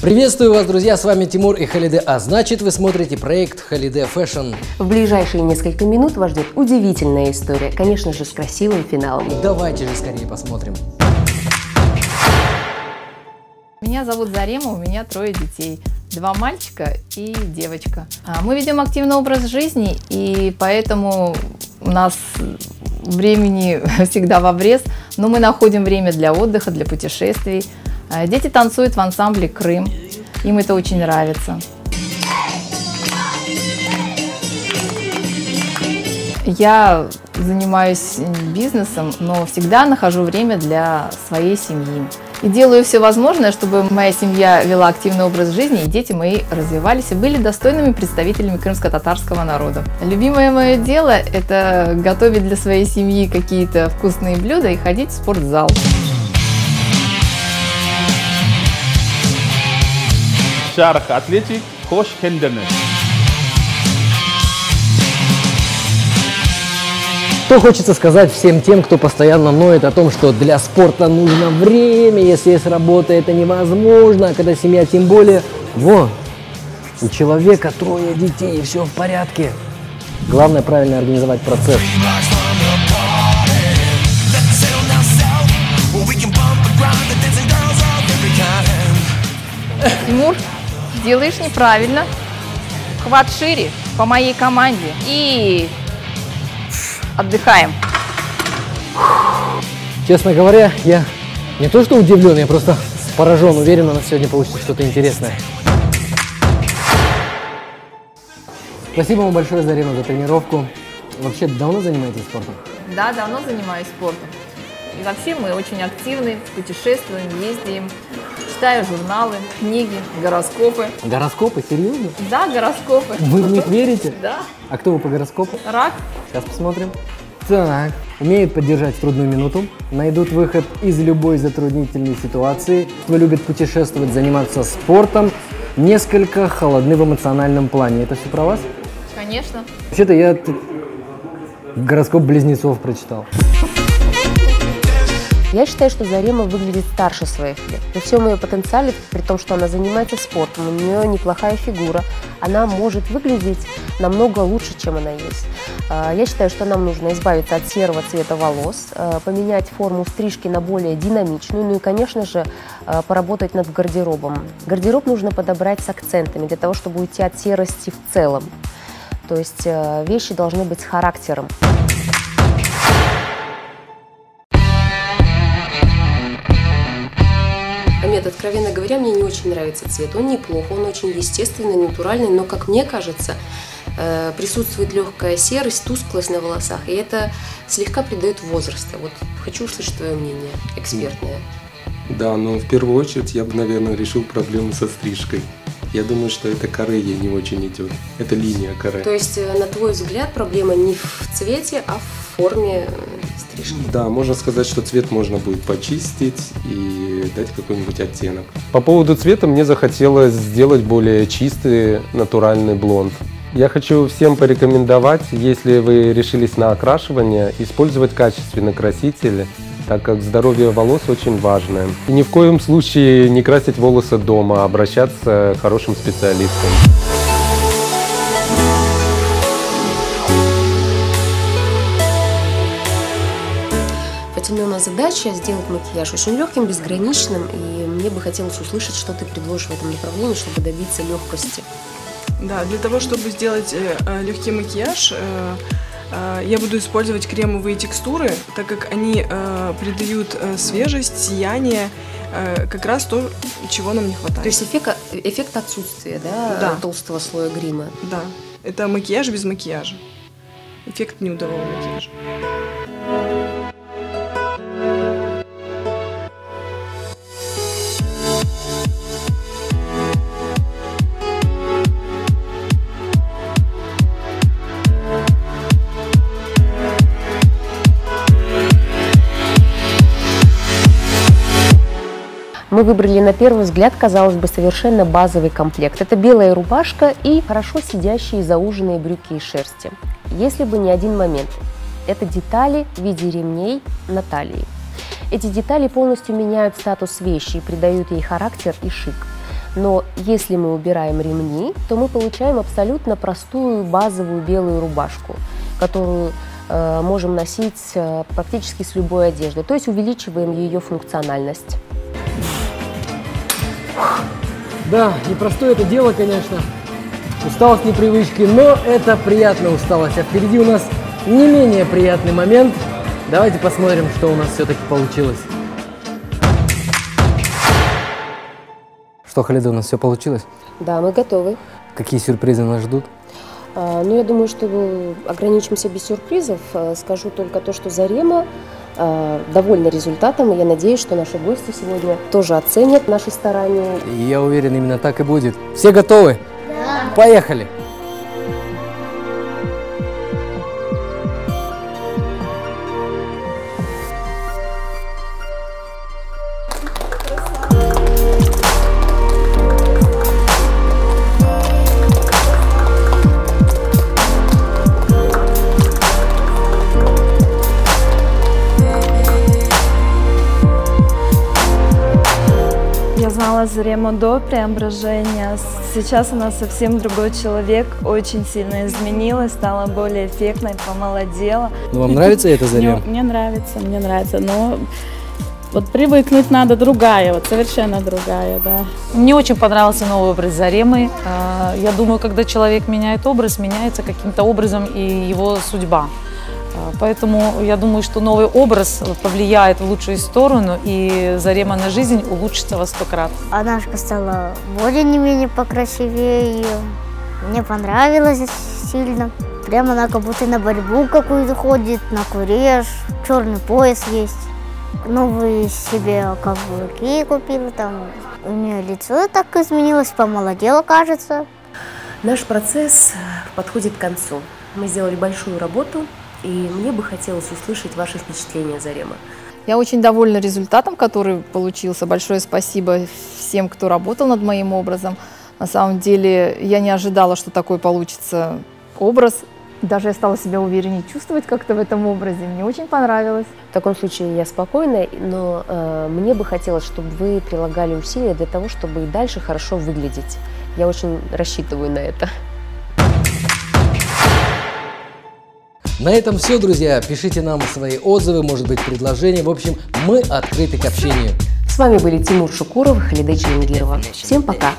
Приветствую вас, друзья, с вами Тимур и Халиде, а значит вы смотрите проект Халиде Fashion. В ближайшие несколько минут вас ждет удивительная история, конечно же, с красивым финалом. Давайте же скорее посмотрим. Меня зовут Зарема, у меня 3 детей. 2 мальчика и девочка. Мы ведем активный образ жизни, и поэтому у нас времени всегда в обрез, но мы находим время для отдыха, для путешествий. Дети танцуют в ансамбле «Крым», им это очень нравится. Я занимаюсь бизнесом, но всегда нахожу время для своей семьи. И делаю все возможное, чтобы моя семья вела активный образ жизни, и дети мои развивались и были достойными представителями крымско-татарского народа. Любимое мое дело – это готовить для своей семьи какие-то вкусные блюда и ходить в спортзал. شارك أتليتي خوش كندرنس. Что хочется сказать всем тем, кто постоянно ноет о том, что для спорта нужно время, если есть работа, это невозможно, а когда семья тем более. Во, у человека 3 детей, и все в порядке. Главное правильно организовать процесс. Тимур, делаешь неправильно. Хват шире по моей команде и отдыхаем. Честно говоря, я не то что удивлен, я просто поражен. Уверен, у нас сегодня получится что-то интересное. Спасибо вам большое, Зарема, за тренировку. Вообще, давно занимаетесь спортом? Да, давно занимаюсь спортом. И вообще мы очень активны, путешествуем, ездим, читаю журналы, книги, гороскопы. Гороскопы? Серьезно? Да, гороскопы. Вы в них верите? Да. А кто вы по гороскопу? Рак. Сейчас посмотрим. Так. Умеют поддержать в трудную минуту, найдут выход из любой затруднительной ситуации, любят путешествовать, заниматься спортом, несколько холодны в эмоциональном плане. Это все про вас? Конечно. Вообще-то я гороскоп близнецов прочитал. Я считаю, что Зарема выглядит старше своих лет. При всем ее потенциале, при том, что она занимается спортом, у нее неплохая фигура, она может выглядеть намного лучше, чем она есть. Я считаю, что нам нужно избавиться от серого цвета волос, поменять форму стрижки на более динамичную, ну и, конечно же, поработать над гардеробом. Гардероб нужно подобрать с акцентами, для того, чтобы уйти от серости в целом. То есть вещи должны быть с характером. Нет, откровенно говоря, мне не очень нравится цвет. Он неплох, он очень естественный, натуральный, но, как мне кажется, присутствует легкая серость, тусклость на волосах, и это слегка придает возраста. Вот хочу услышать твое мнение, экспертное. Да, но в первую очередь я бы, наверное, решил проблему со стрижкой. Я думаю, что это каре ей не очень идет. Это линия каре. То есть, на твой взгляд, проблема не в цвете, а в форме стрижки? Да, можно сказать, что цвет можно будет почистить и дать какой-нибудь оттенок. По поводу цвета мне захотелось сделать более чистый, натуральный блонд. Я хочу всем порекомендовать, если вы решились на окрашивание, использовать качественный краситель, так как здоровье волос очень важное. И ни в коем случае не красить волосы дома, а обращаться к хорошим специалистам. Фатиме, у нас задача сделать макияж очень легким, безграничным, и мне бы хотелось услышать, что ты предложишь в этом направлении, чтобы добиться легкости. Да, для того, чтобы сделать легкий макияж, я буду использовать кремовые текстуры, так как они придают свежесть, сияние, как раз то, чего нам не хватает. То есть эффект отсутствия, да, толстого слоя грима? Да, это макияж без макияжа. Эффект неудового макияжа. Мы выбрали на первый взгляд, казалось бы, совершенно базовый комплект. Это белая рубашка и хорошо сидящие зауженные брюки из шерсти. Если бы не один момент. Это детали в виде ремней на талии. Эти детали полностью меняют статус вещи и придают ей характер и шик. Но если мы убираем ремни, то мы получаем абсолютно простую базовую белую рубашку, которую можем носить практически с любой одеждой. То есть увеличиваем ее функциональность. Да, непростое это дело, конечно. Усталость непривычки, но это приятная усталость. А впереди у нас не менее приятный момент. Давайте посмотрим, что у нас все-таки получилось. Что, Халида, у нас все получилось? Да, мы готовы. Какие сюрпризы нас ждут? Ну, я думаю, что ограничимся без сюрпризов. Скажу только то, что Зарема довольна результатом, и я надеюсь, что наши гости сегодня тоже оценят наши старания. И я уверен, именно так и будет. Все готовы? Да. Поехали! Я знала Зарему до преображения. Сейчас она совсем другой человек, очень сильно изменилась, стала более эффектной, помолодела. Ну, вам нравится эта Зарема? Мне нравится, но вот привыкнуть надо другая, вот совершенно другая, да. Мне очень понравился новый образ Заремы. Я думаю, когда человек меняет образ, меняется каким-то образом и его судьба. Поэтому я думаю, что новый образ повлияет в лучшую сторону, и Зарема на жизнь улучшится во 100 крат. Она стала более не менее покрасивее. Мне понравилось сильно. Прямо она как будто на борьбу какую-то ходит, на куреж, черный пояс есть. Новые себе каблуки купила там. У нее лицо так изменилось, помолодело, кажется. Наш процесс подходит к концу. Мы сделали большую работу. И мне бы хотелось услышать ваши впечатления, Зарема. Я очень довольна результатом, который получился. Большое спасибо всем, кто работал над моим образом. На самом деле я не ожидала, что такой получится образ. Даже я стала себя увереннее чувствовать как-то в этом образе. Мне очень понравилось. В таком случае я спокойна, но мне бы хотелось, чтобы вы прилагали усилия для того, чтобы и дальше хорошо выглядеть. Я очень рассчитываю на это. На этом все, друзья. Пишите нам свои отзывы, может быть, предложения. В общем, мы открыты к общению. С вами были Тимур Шукуров и Халида Челенгирова. Всем пока!